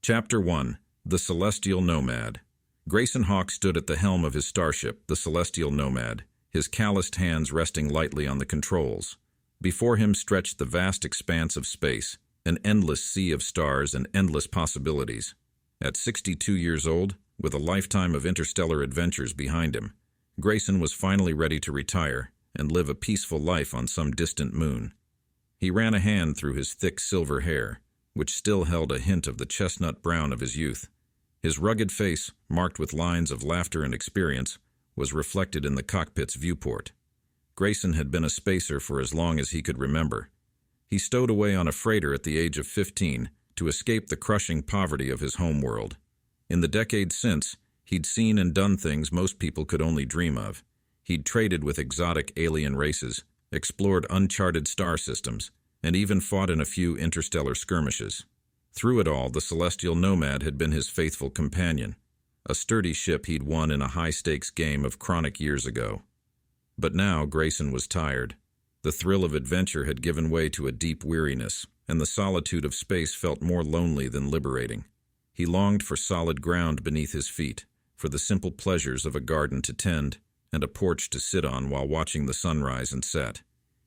Chapter 1. The Celestial Nomad. Grayson Hawk stood at the helm of his starship, the Celestial Nomad, his calloused hands resting lightly on the controls. Before him stretched the vast expanse of space, an endless sea of stars and endless possibilities. At 62 years old, with a lifetime of interstellar adventures behind him, Grayson was finally ready to retire and live a peaceful life on some distant moon. He ran a hand through his thick silver hair, which still held a hint of the chestnut brown of his youth. His rugged face, marked with lines of laughter and experience, was reflected in the cockpit's viewport. Grayson had been a spacer for as long as he could remember. He stowed away on a freighter at the age of 15 to escape the crushing poverty of his home world. In the decades since, he'd seen and done things most people could only dream of. He'd traded with exotic alien races, explored uncharted star systems, and even fought in a few interstellar skirmishes. Through it all, the Celestial Nomad had been his faithful companion, a sturdy ship he'd won in a high-stakes game of chronic years ago. But now Grayson was tired. The thrill of adventure had given way to a deep weariness, and the solitude of space felt more lonely than liberating. He longed for solid ground beneath his feet, for the simple pleasures of a garden to tend, and a porch to sit on while watching the sunrise and set.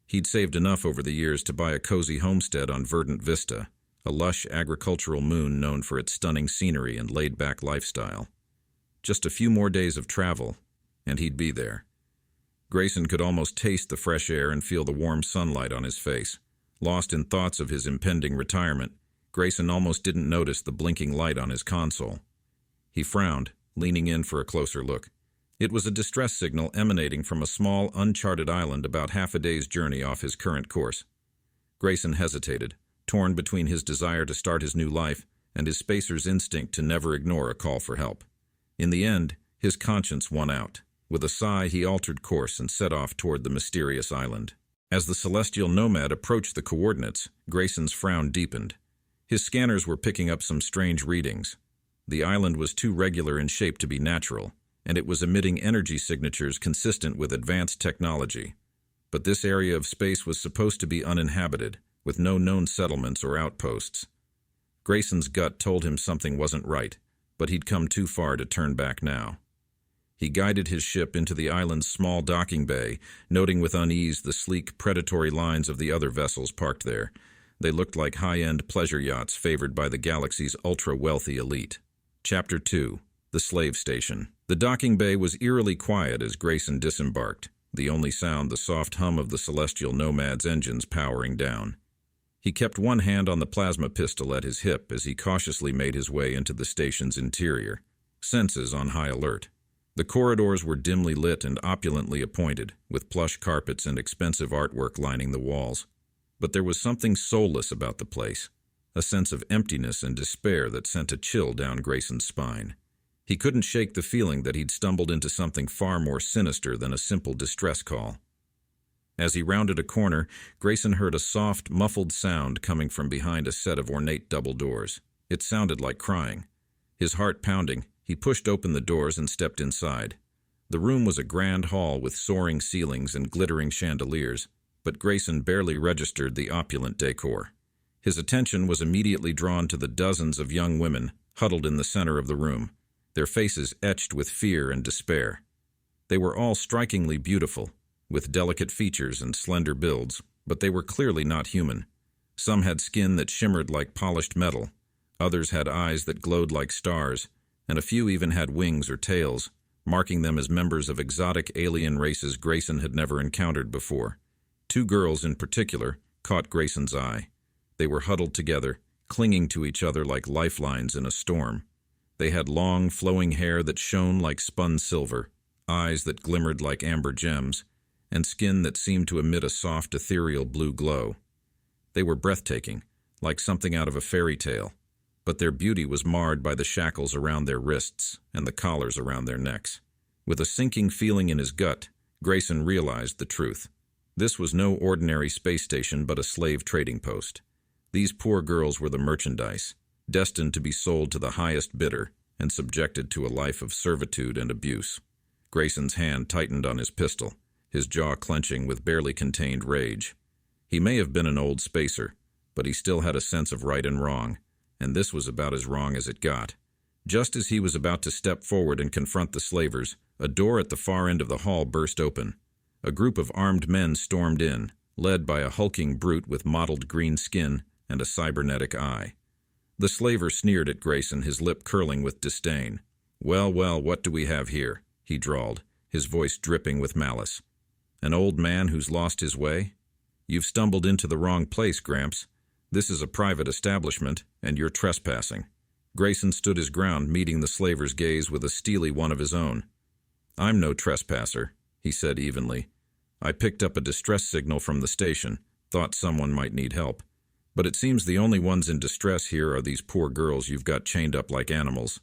He'd saved enough over the years to buy a cozy homestead on Verdant Vista, a lush agricultural moon known for its stunning scenery and laid-back lifestyle. Just a few more days of travel, and he'd be there. Grayson could almost taste the fresh air and feel the warm sunlight on his face. Lost in thoughts of his impending retirement, Grayson almost didn't notice the blinking light on his console. He frowned, leaning in for a closer look. It was a distress signal emanating from a small, uncharted island about half a day's journey off his current course. Grayson hesitated, torn between his desire to start his new life and his spacer's instinct to never ignore a call for help. In the end, his conscience won out. With a sigh, he altered course and set off toward the mysterious island. As the Celestial Nomad approached the coordinates, Grayson's frown deepened. His scanners were picking up some strange readings. The island was too regular in shape to be natural, and it was emitting energy signatures consistent with advanced technology. But this area of space was supposed to be uninhabited, with no known settlements or outposts. Grayson's gut told him something wasn't right, but he'd come too far to turn back now. He guided his ship into the island's small docking bay, noting with unease the sleek, predatory lines of the other vessels parked there. They looked like high-end pleasure yachts favored by the galaxy's ultra-wealthy elite. Chapter 2. The Slave Station. The docking bay was eerily quiet as Grayson disembarked, the only sound the soft hum of the Celestial Nomad's engines powering down. He kept one hand on the plasma pistol at his hip as he cautiously made his way into the station's interior, senses on high alert. The corridors were dimly lit and opulently appointed, with plush carpets and expensive artwork lining the walls. But there was something soulless about the place, a sense of emptiness and despair that sent a chill down Grayson's spine. He couldn't shake the feeling that he'd stumbled into something far more sinister than a simple distress call. As he rounded a corner, Grayson heard a soft, muffled sound coming from behind a set of ornate double doors. It sounded like crying. His heart pounding, he pushed open the doors and stepped inside. The room was a grand hall with soaring ceilings and glittering chandeliers, but Grayson barely registered the opulent decor. His attention was immediately drawn to the dozens of young women huddled in the center of the room, their faces etched with fear and despair. They were all strikingly beautiful, with delicate features and slender builds, but they were clearly not human. Some had skin that shimmered like polished metal, others had eyes that glowed like stars, and a few even had wings or tails, marking them as members of exotic alien races Grayson had never encountered before. Two girls in particular caught Grayson's eye. They were huddled together, clinging to each other like lifelines in a storm. They had long, flowing hair that shone like spun silver, eyes that glimmered like amber gems, and skin that seemed to emit a soft, ethereal blue glow. They were breathtaking, like something out of a fairy tale, but their beauty was marred by the shackles around their wrists and the collars around their necks. With a sinking feeling in his gut, Grayson realized the truth. This was no ordinary space station but a slave trading post. These poor girls were the merchandise, destined to be sold to the highest bidder and subjected to a life of servitude and abuse. Grayson's hand tightened on his pistol, his jaw clenching with barely contained rage. He may have been an old spacer, but he still had a sense of right and wrong, and this was about as wrong as it got. Just as he was about to step forward and confront the slavers, a door at the far end of the hall burst open. A group of armed men stormed in, led by a hulking brute with mottled green skin and a cybernetic eye. The slaver sneered at Grayson, his lip curling with disdain. "Well, well, what do we have here?" he drawled, his voice dripping with malice. "An old man who's lost his way? You've stumbled into the wrong place, Gramps. This is a private establishment, and you're trespassing." Grayson stood his ground, meeting the slaver's gaze with a steely one of his own. "I'm no trespasser," he said evenly. "I picked up a distress signal from the station, thought someone might need help. But it seems the only ones in distress here are these poor girls you've got chained up like animals."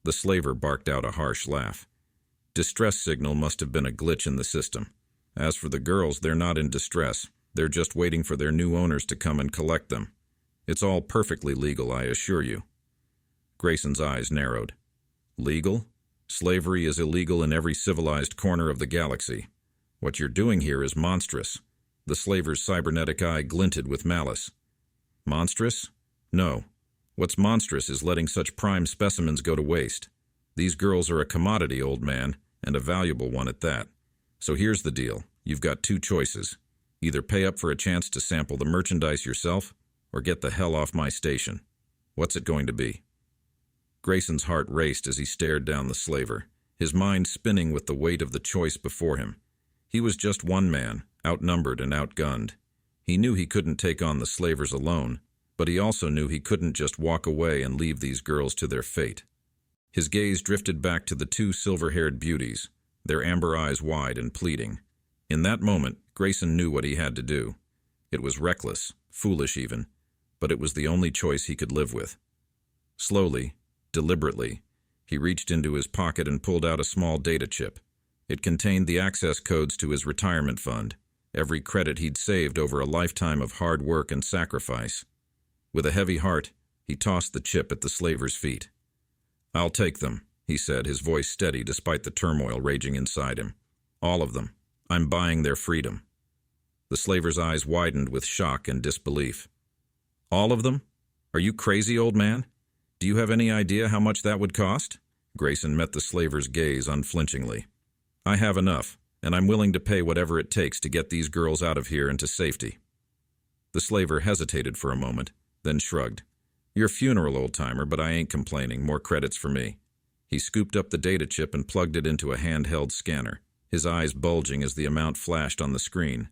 The slaver barked out a harsh laugh. "Distress signal must have been a glitch in the system. As for the girls, they're not in distress. They're just waiting for their new owners to come and collect them. It's all perfectly legal, I assure you." Grayson's eyes narrowed. "Legal? Slavery is illegal in every civilized corner of the galaxy. What you're doing here is monstrous." The slaver's cybernetic eye glinted with malice. "Monstrous? No. What's monstrous is letting such prime specimens go to waste. These girls are a commodity, old man, and a valuable one at that. So here's the deal. You've got two choices. Either pay up for a chance to sample the merchandise yourself, or get the hell off my station. What's it going to be?" Grayson's heart raced as he stared down the slaver, his mind spinning with the weight of the choice before him. He was just one man, outnumbered and outgunned. He knew he couldn't take on the slavers alone, but he also knew he couldn't just walk away and leave these girls to their fate. His gaze drifted back to the two silver-haired beauties, their amber eyes wide and pleading. In that moment, Grayson knew what he had to do. It was reckless, foolish even, but it was the only choice he could live with. Slowly, deliberately, he reached into his pocket and pulled out a small data chip. It contained the access codes to his retirement fund, every credit he'd saved over a lifetime of hard work and sacrifice. With a heavy heart, he tossed the chip at the slaver's feet. "I'll take them," he said, his voice steady despite the turmoil raging inside him. "All of them. I'm buying their freedom." The slaver's eyes widened with shock and disbelief. "All of them? Are you crazy, old man? Do you have any idea how much that would cost?" Grayson met the slaver's gaze unflinchingly. "I have enough, and I'm willing to pay whatever it takes to get these girls out of here into safety." The slaver hesitated for a moment, then shrugged. "Your funeral, old-timer, but I ain't complaining. More credits for me." He scooped up the data chip and plugged it into a handheld scanner, his eyes bulging as the amount flashed on the screen.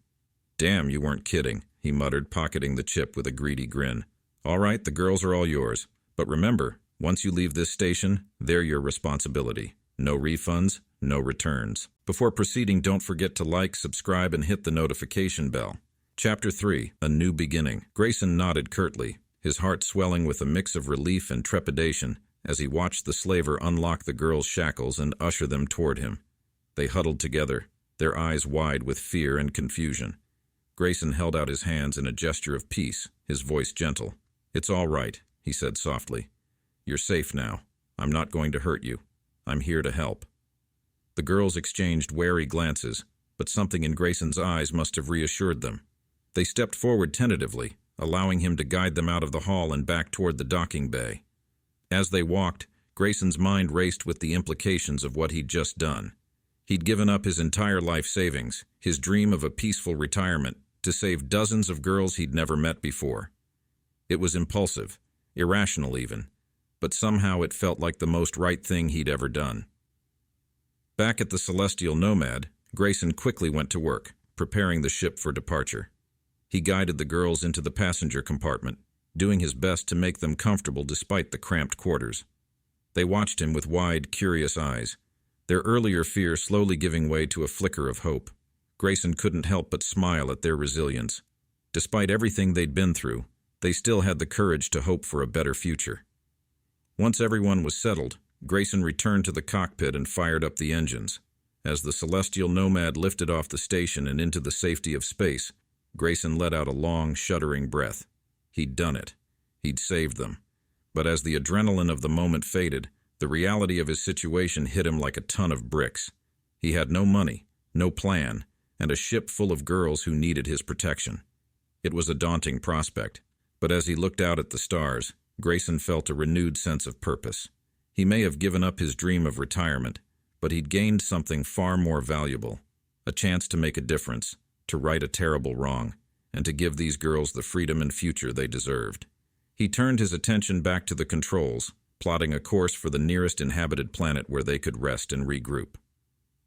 "Damn, you weren't kidding," he muttered, pocketing the chip with a greedy grin. "All right, the girls are all yours. But remember, once you leave this station, they're your responsibility. No refunds, no returns." Before proceeding, don't forget to like, subscribe, and hit the notification bell. Chapter 3, A New Beginning. Grayson nodded curtly, his heart swelling with a mix of relief and trepidation as he watched the slaver unlock the girls' shackles and usher them toward him. They huddled together, their eyes wide with fear and confusion. Grayson held out his hands in a gesture of peace, his voice gentle. "It's all right," he said softly. "You're safe now. I'm not going to hurt you. I'm here to help." The girls exchanged wary glances, but something in Grayson's eyes must have reassured them. They stepped forward tentatively, allowing him to guide them out of the hall and back toward the docking bay. As they walked, Grayson's mind raced with the implications of what he'd just done. He'd given up his entire life savings, his dream of a peaceful retirement, to save dozens of girls he'd never met before. It was impulsive, irrational even, but somehow it felt like the most right thing he'd ever done. Back at the Celestial Nomad, Grayson quickly went to work, preparing the ship for departure. He guided the girls into the passenger compartment, doing his best to make them comfortable despite the cramped quarters. They watched him with wide, curious eyes, their earlier fear slowly giving way to a flicker of hope. Grayson couldn't help but smile at their resilience. Despite everything they'd been through, they still had the courage to hope for a better future. Once everyone was settled, Grayson returned to the cockpit and fired up the engines. As the Celestial Nomad lifted off the station and into the safety of space, Grayson let out a long, shuddering breath. He'd done it. He'd saved them. But as the adrenaline of the moment faded, the reality of his situation hit him like a ton of bricks. He had no money, no plan, and a ship full of girls who needed his protection. It was a daunting prospect, but as he looked out at the stars, Grayson felt a renewed sense of purpose. He may have given up his dream of retirement, but he'd gained something far more valuable, a chance to make a difference, to right a terrible wrong, and to give these girls the freedom and future they deserved. He turned his attention back to the controls, plotting a course for the nearest inhabited planet where they could rest and regroup.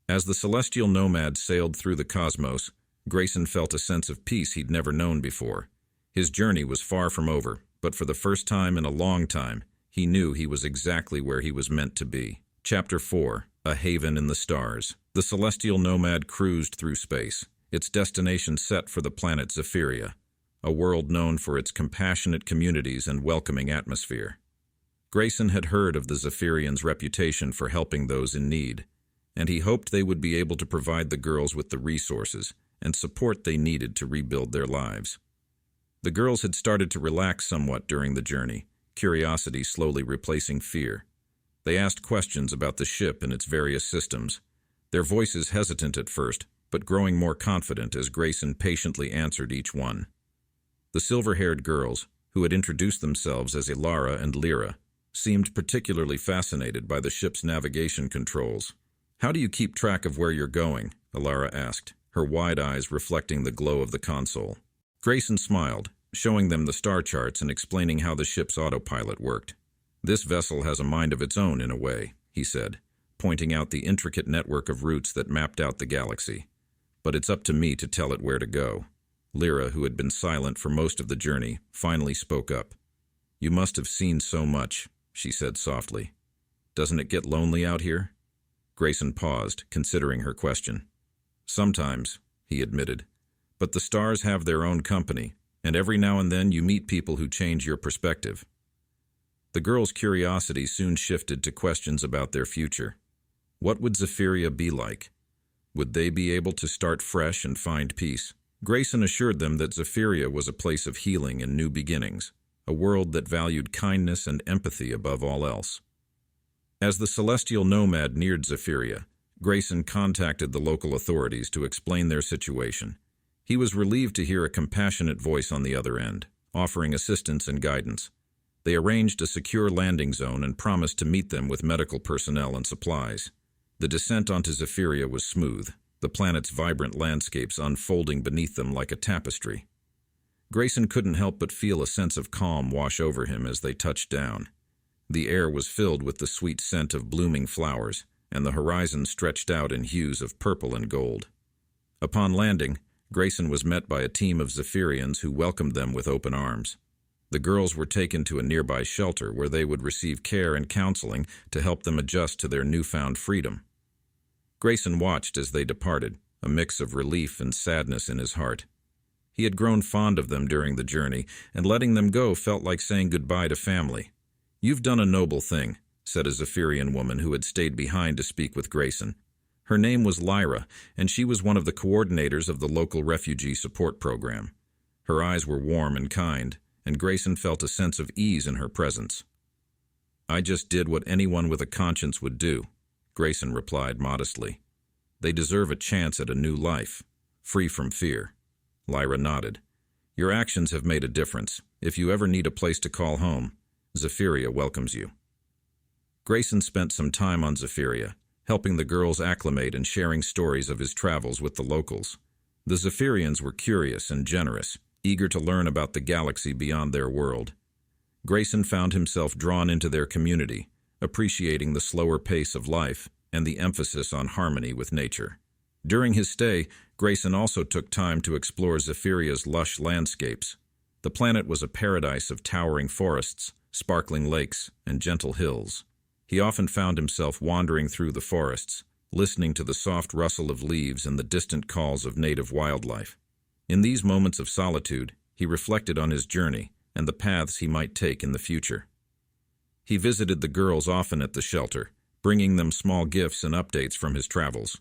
As the celestial nomad sailed through the cosmos, Grayson felt a sense of peace he'd never known before. His journey was far from over, but for the first time in a long time, he knew he was exactly where he was meant to be. Chapter 4: A Haven in the Stars. The celestial nomad cruised through space, its destination set for the planet Zephyria, a world known for its compassionate communities and welcoming atmosphere. Grayson had heard of the Zephyrians' reputation for helping those in need, and he hoped they would be able to provide the girls with the resources and support they needed to rebuild their lives. The girls had started to relax somewhat during the journey, curiosity slowly replacing fear. They asked questions about the ship and its various systems, their voices hesitant at first, but growing more confident as Grayson patiently answered each one. The silver-haired girls, who had introduced themselves as Ilara and Lyra, seemed particularly fascinated by the ship's navigation controls. "How do you keep track of where you're going?" Ilara asked, her wide eyes reflecting the glow of the console. Grayson smiled, showing them the star charts and explaining how the ship's autopilot worked. "This vessel has a mind of its own in a way," he said, pointing out the intricate network of routes that mapped out the galaxy. "But it's up to me to tell it where to go." Lyra, who had been silent for most of the journey, finally spoke up. "You must have seen so much," she said softly. "Doesn't it get lonely out here?" Grayson paused, considering her question. "Sometimes," he admitted, "but the stars have their own company, and every now and then you meet people who change your perspective." The girls' curiosity soon shifted to questions about their future. What would Zephyria be like? Would they be able to start fresh and find peace? Grayson assured them that Zephyria was a place of healing and new beginnings, a world that valued kindness and empathy above all else. As the celestial nomad neared Zephyria, Grayson contacted the local authorities to explain their situation. He was relieved to hear a compassionate voice on the other end, offering assistance and guidance. They arranged a secure landing zone and promised to meet them with medical personnel and supplies. The descent onto Zephyria was smooth, the planet's vibrant landscapes unfolding beneath them like a tapestry. Grayson couldn't help but feel a sense of calm wash over him as they touched down. The air was filled with the sweet scent of blooming flowers, and the horizon stretched out in hues of purple and gold. Upon landing, Grayson was met by a team of Zephyrians who welcomed them with open arms. The girls were taken to a nearby shelter where they would receive care and counseling to help them adjust to their newfound freedom. Grayson watched as they departed, a mix of relief and sadness in his heart. He had grown fond of them during the journey, and letting them go felt like saying goodbye to family. "You've done a noble thing," said a Zephyrian woman who had stayed behind to speak with Grayson. Her name was Lyra, and she was one of the coordinators of the local refugee support program. Her eyes were warm and kind, and Grayson felt a sense of ease in her presence. "I just did what anyone with a conscience would do," Grayson replied modestly. "They deserve a chance at a new life, free from fear." Lyra nodded. "Your actions have made a difference. If you ever need a place to call home, Zephyria welcomes you." Grayson spent some time on Zephyria, helping the girls acclimate and sharing stories of his travels with the locals. The Zephyrians were curious and generous, eager to learn about the galaxy beyond their world. Grayson found himself drawn into their community, appreciating the slower pace of life and the emphasis on harmony with nature. During his stay, Grayson also took time to explore Zephyria's lush landscapes. The planet was a paradise of towering forests, sparkling lakes, and gentle hills. He often found himself wandering through the forests, listening to the soft rustle of leaves and the distant calls of native wildlife. In these moments of solitude, he reflected on his journey and the paths he might take in the future. He visited the girls often at the shelter, bringing them small gifts and updates from his travels.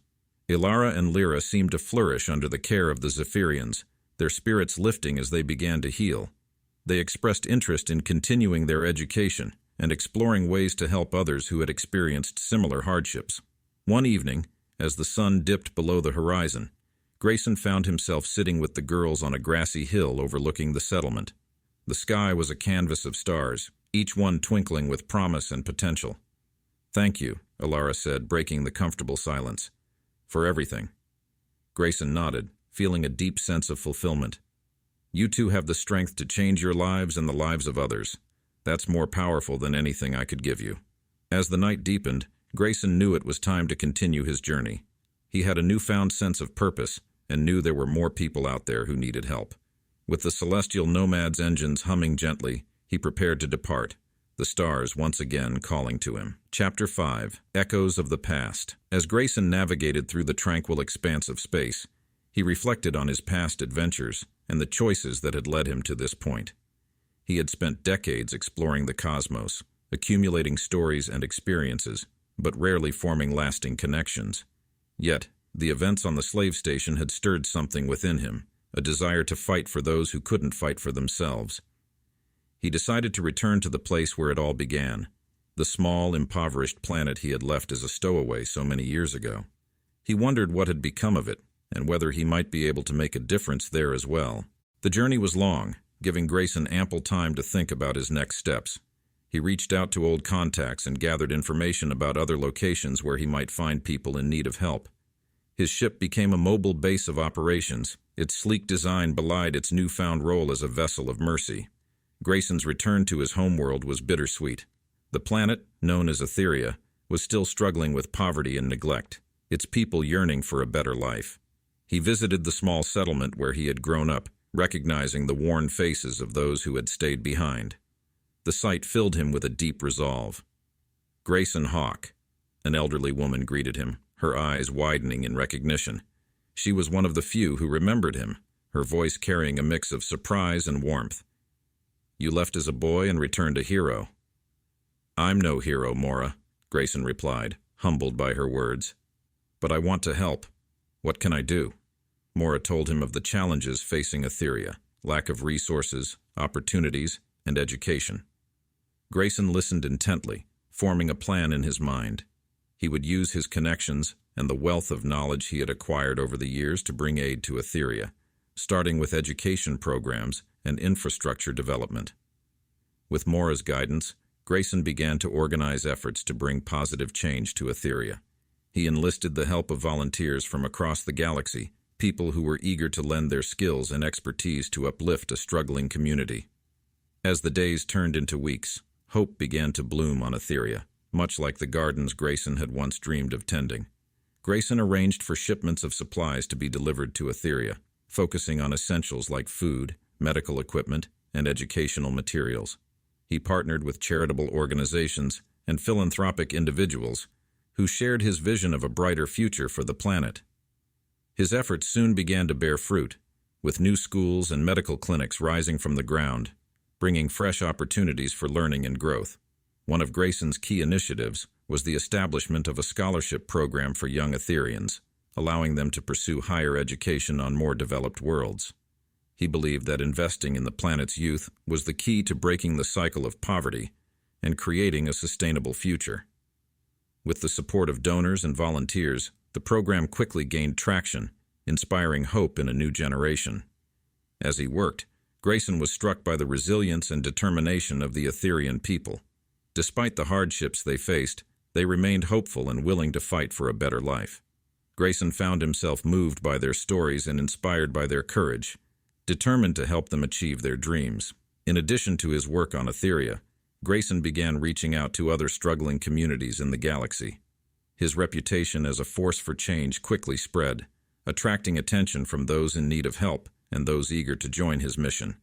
Ilara and Lyra seemed to flourish under the care of the Zephyrians, their spirits lifting as they began to heal. They expressed interest in continuing their education and exploring ways to help others who had experienced similar hardships. One evening, as the sun dipped below the horizon, Grayson found himself sitting with the girls on a grassy hill overlooking the settlement. The sky was a canvas of stars, each one twinkling with promise and potential. "Thank you," Alara said, breaking the comfortable silence. "For everything." Grayson nodded, feeling a deep sense of fulfillment. "You two have the strength to change your lives and the lives of others. That's more powerful than anything I could give you." As the night deepened, Grayson knew it was time to continue his journey. He had a newfound sense of purpose and knew there were more people out there who needed help. With the celestial Nomad's engines humming gently, he prepared to depart, the stars once again calling to him. Chapter 5: Echoes of the Past. As Grayson navigated through the tranquil expanse of space, he reflected on his past adventures and the choices that had led him to this point. He had spent decades exploring the cosmos, accumulating stories and experiences, but rarely forming lasting connections. Yet, the events on the slave station had stirred something within him, a desire to fight for those who couldn't fight for themselves. He decided to return to the place where it all began, the small, impoverished planet he had left as a stowaway so many years ago. He wondered what had become of it, and whether he might be able to make a difference there as well. The journey was long, giving Grayson ample time to think about his next steps. He reached out to old contacts and gathered information about other locations where he might find people in need of help. His ship became a mobile base of operations. Its sleek design belied its newfound role as a vessel of mercy. Grayson's return to his homeworld was bittersweet. The planet, known as Etheria, was still struggling with poverty and neglect, its people yearning for a better life. He visited the small settlement where he had grown up, recognizing the worn faces of those who had stayed behind. The sight filled him with a deep resolve. "Grayson Hawk," an elderly woman greeted him, her eyes widening in recognition. She was one of the few who remembered him, her voice carrying a mix of surprise and warmth. "You left as a boy and returned a hero." "I'm no hero, Mora," Grayson replied, humbled by her words. "But I want to help. What can I do?" Mora told him of the challenges facing Etheria: lack of resources, opportunities, and education. Grayson listened intently, forming a plan in his mind. He would use his connections and the wealth of knowledge he had acquired over the years to bring aid to Etheria, starting with education programs and infrastructure development. With Mora's guidance, Grayson began to organize efforts to bring positive change to Etheria. He enlisted the help of volunteers from across the galaxy, people who were eager to lend their skills and expertise to uplift a struggling community. As the days turned into weeks, hope began to bloom on Etheria, much like the gardens Grayson had once dreamed of tending. Grayson arranged for shipments of supplies to be delivered to Etheria, focusing on essentials like food, medical equipment, and educational materials. He partnered with charitable organizations and philanthropic individuals who shared his vision of a brighter future for the planet. His efforts soon began to bear fruit, with new schools and medical clinics rising from the ground, bringing fresh opportunities for learning and growth. One of Grayson's key initiatives was the establishment of a scholarship program for young Etherians, allowing them to pursue higher education on more developed worlds. He believed that investing in the planet's youth was the key to breaking the cycle of poverty and creating a sustainable future. With the support of donors and volunteers, the program quickly gained traction, inspiring hope in a new generation. As he worked, Grayson was struck by the resilience and determination of the Etherian people. Despite the hardships they faced, they remained hopeful and willing to fight for a better life. Grayson found himself moved by their stories and inspired by their courage, determined to help them achieve their dreams. In addition to his work on Etheria, Grayson began reaching out to other struggling communities in the galaxy. His reputation as a force for change quickly spread, attracting attention from those in need of help and those eager to join his mission.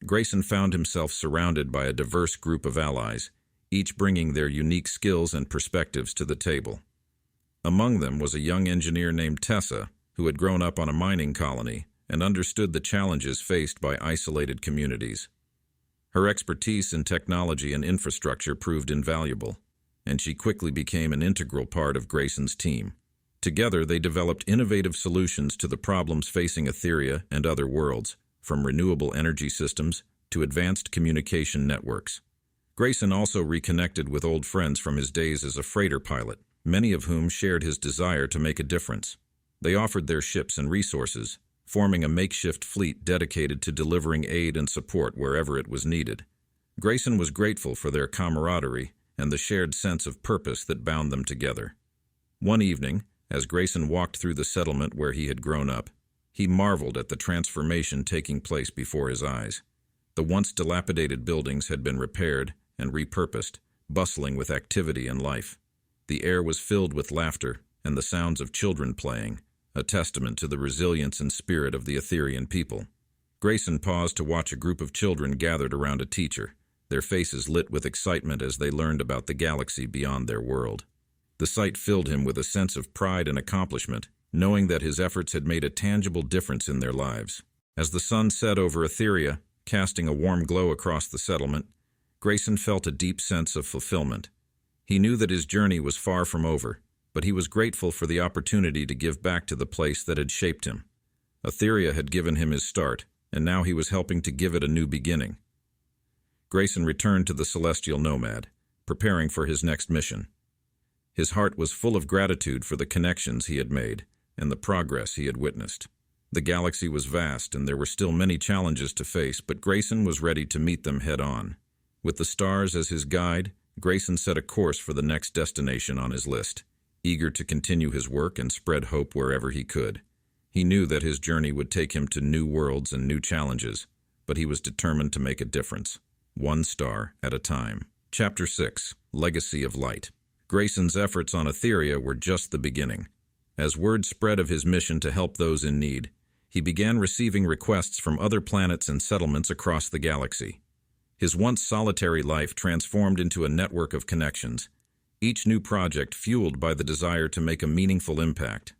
Grayson found himself surrounded by a diverse group of allies, each bringing their unique skills and perspectives to the table. Among them was a young engineer named Tessa, who had grown up on a mining colony and understood the challenges faced by isolated communities. Her expertise in technology and infrastructure proved invaluable, and she quickly became an integral part of Grayson's team. Together, they developed innovative solutions to the problems facing Etheria and other worlds, from renewable energy systems to advanced communication networks. Grayson also reconnected with old friends from his days as a freighter pilot, many of whom shared his desire to make a difference. They offered their ships and resources, forming a makeshift fleet dedicated to delivering aid and support wherever it was needed. Grayson was grateful for their camaraderie and the shared sense of purpose that bound them together. One evening, as Grayson walked through the settlement where he had grown up, he marveled at the transformation taking place before his eyes. The once dilapidated buildings had been repaired and repurposed, bustling with activity and life. The air was filled with laughter and the sounds of children playing, a testament to the resilience and spirit of the Etherian people. Grayson paused to watch a group of children gathered around a teacher, their faces lit with excitement as they learned about the galaxy beyond their world. The sight filled him with a sense of pride and accomplishment, knowing that his efforts had made a tangible difference in their lives. As the sun set over Etheria, casting a warm glow across the settlement, Grayson felt a deep sense of fulfillment. He knew that his journey was far from over, but he was grateful for the opportunity to give back to the place that had shaped him. Etheria had given him his start, and now he was helping to give it a new beginning. Grayson returned to the Celestial Nomad, preparing for his next mission. His heart was full of gratitude for the connections he had made and the progress he had witnessed. The galaxy was vast and there were still many challenges to face, but Grayson was ready to meet them head-on. With the stars as his guide, Grayson set a course for the next destination on his list, eager to continue his work and spread hope wherever he could. He knew that his journey would take him to new worlds and new challenges, but he was determined to make a difference, one star at a time. Chapter 6: Legacy of Light. Grayson's efforts on Etheria were just the beginning. As word spread of his mission to help those in need, he began receiving requests from other planets and settlements across the galaxy. His once solitary life transformed into a network of connections, each new project fueled by the desire to make a meaningful impact.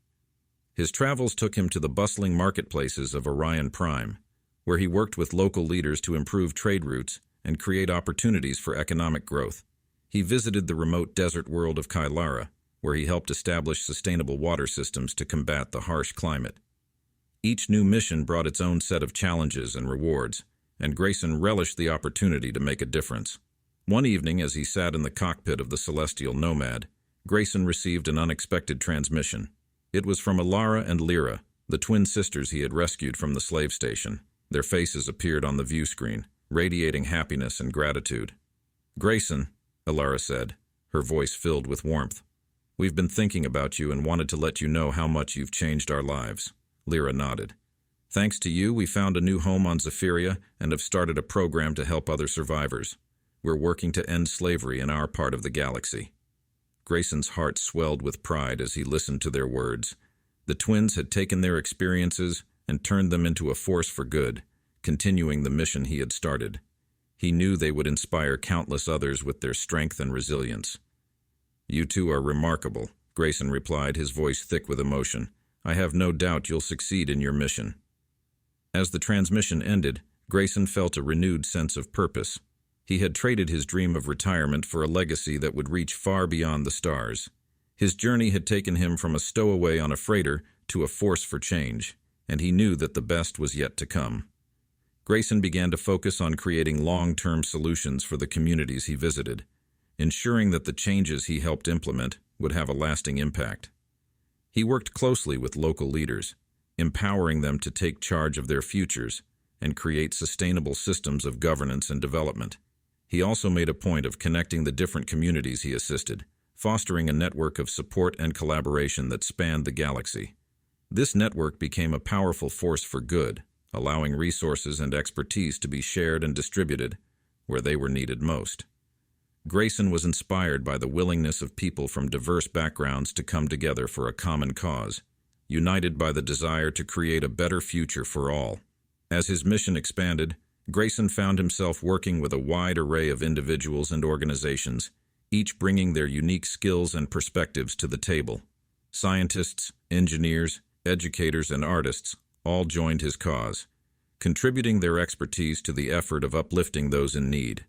His travels took him to the bustling marketplaces of Orion Prime, where he worked with local leaders to improve trade routes and create opportunities for economic growth. He visited the remote desert world of Kylara, where he helped establish sustainable water systems to combat the harsh climate. Each new mission brought its own set of challenges and rewards, and Grayson relished the opportunity to make a difference. One evening, as he sat in the cockpit of the Celestial Nomad, Grayson received an unexpected transmission. It was from Alara and Lyra, the twin sisters he had rescued from the slave station. Their faces appeared on the view screen, radiating happiness and gratitude. "Grayson," Alara said, her voice filled with warmth, "we've been thinking about you and wanted to let you know how much you've changed our lives." Lyra nodded. "Thanks to you, we found a new home on Zephyria and have started a program to help other survivors. We're working to end slavery in our part of the galaxy." Grayson's heart swelled with pride as he listened to their words. The twins had taken their experiences and turned them into a force for good, continuing the mission he had started. He knew they would inspire countless others with their strength and resilience. "You two are remarkable," Grayson replied, his voice thick with emotion. "I have no doubt you'll succeed in your mission." As the transmission ended, Grayson felt a renewed sense of purpose. He had traded his dream of retirement for a legacy that would reach far beyond the stars. His journey had taken him from a stowaway on a freighter to a force for change, and he knew that the best was yet to come. Grayson began to focus on creating long-term solutions for the communities he visited, ensuring that the changes he helped implement would have a lasting impact. He worked closely with local leaders, empowering them to take charge of their futures and create sustainable systems of governance and development. He also made a point of connecting the different communities he assisted, fostering a network of support and collaboration that spanned the galaxy. This network became a powerful force for good, allowing resources and expertise to be shared and distributed where they were needed most. Grayson was inspired by the willingness of people from diverse backgrounds to come together for a common cause, united by the desire to create a better future for all. As his mission expanded, Grayson found himself working with a wide array of individuals and organizations, each bringing their unique skills and perspectives to the table. Scientists, engineers, educators, and artists all joined his cause, contributing their expertise to the effort of uplifting those in need.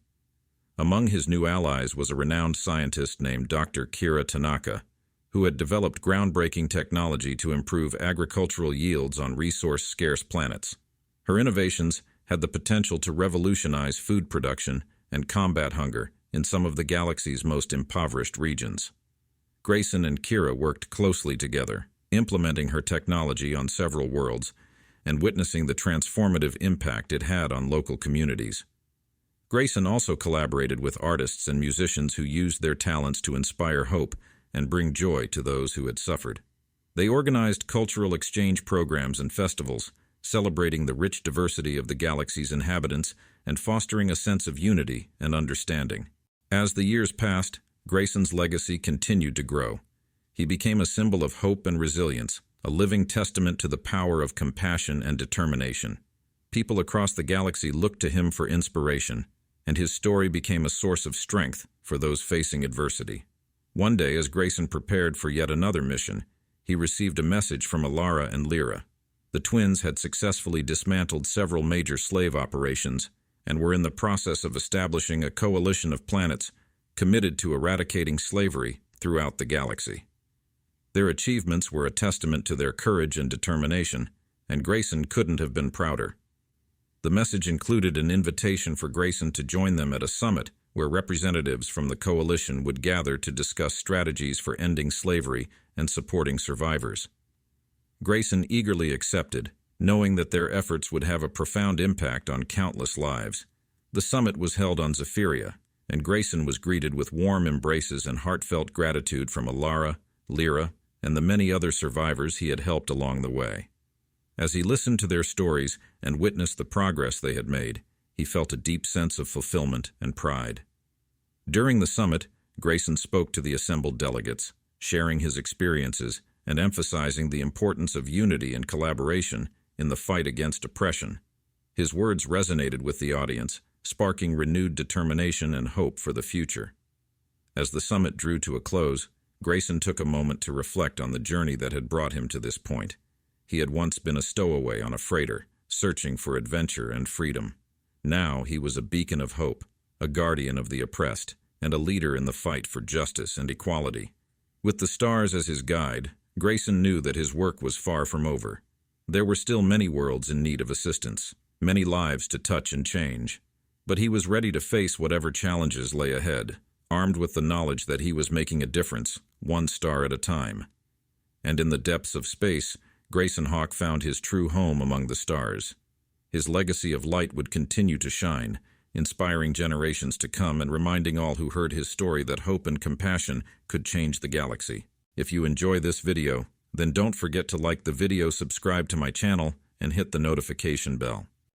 Among his new allies was a renowned scientist named Dr. Kira Tanaka, who had developed groundbreaking technology to improve agricultural yields on resource-scarce planets. Her innovations had the potential to revolutionize food production and combat hunger in some of the galaxy's most impoverished regions. Grayson and Kira worked closely together, implementing her technology on several worlds and witnessing the transformative impact it had on local communities. Grayson also collaborated with artists and musicians who used their talents to inspire hope and bring joy to those who had suffered. They organized cultural exchange programs and festivals, celebrating the rich diversity of the galaxy's inhabitants and fostering a sense of unity and understanding. As the years passed, Grayson's legacy continued to grow. He became a symbol of hope and resilience, a living testament to the power of compassion and determination. People across the galaxy looked to him for inspiration, and his story became a source of strength for those facing adversity. One day, as Grayson prepared for yet another mission, he received a message from Alara and Lyra. The twins had successfully dismantled several major slave operations and were in the process of establishing a coalition of planets committed to eradicating slavery throughout the galaxy. Their achievements were a testament to their courage and determination, and Grayson couldn't have been prouder. The message included an invitation for Grayson to join them at a summit where representatives from the coalition would gather to discuss strategies for ending slavery and supporting survivors. Grayson eagerly accepted, knowing that their efforts would have a profound impact on countless lives. The summit was held on Zephyria, and Grayson was greeted with warm embraces and heartfelt gratitude from Alara, Lyra, and the many other survivors he had helped along the way. As he listened to their stories and witnessed the progress they had made, he felt a deep sense of fulfillment and pride. During the summit, Grayson spoke to the assembled delegates, sharing his experiences and emphasizing the importance of unity and collaboration in the fight against oppression. His words resonated with the audience, sparking renewed determination and hope for the future. As the summit drew to a close, Grayson took a moment to reflect on the journey that had brought him to this point. He had once been a stowaway on a freighter, searching for adventure and freedom. Now he was a beacon of hope, a guardian of the oppressed, and a leader in the fight for justice and equality. With the stars as his guide, Grayson knew that his work was far from over. There were still many worlds in need of assistance, many lives to touch and change. But he was ready to face whatever challenges lay ahead, armed with the knowledge that he was making a difference, one star at a time. And in the depths of space, Grayson Hawk found his true home among the stars. His legacy of light would continue to shine, inspiring generations to come and reminding all who heard his story that hope and compassion could change the galaxy. If you enjoy this video, then don't forget to like the video, subscribe to my channel, and hit the notification bell.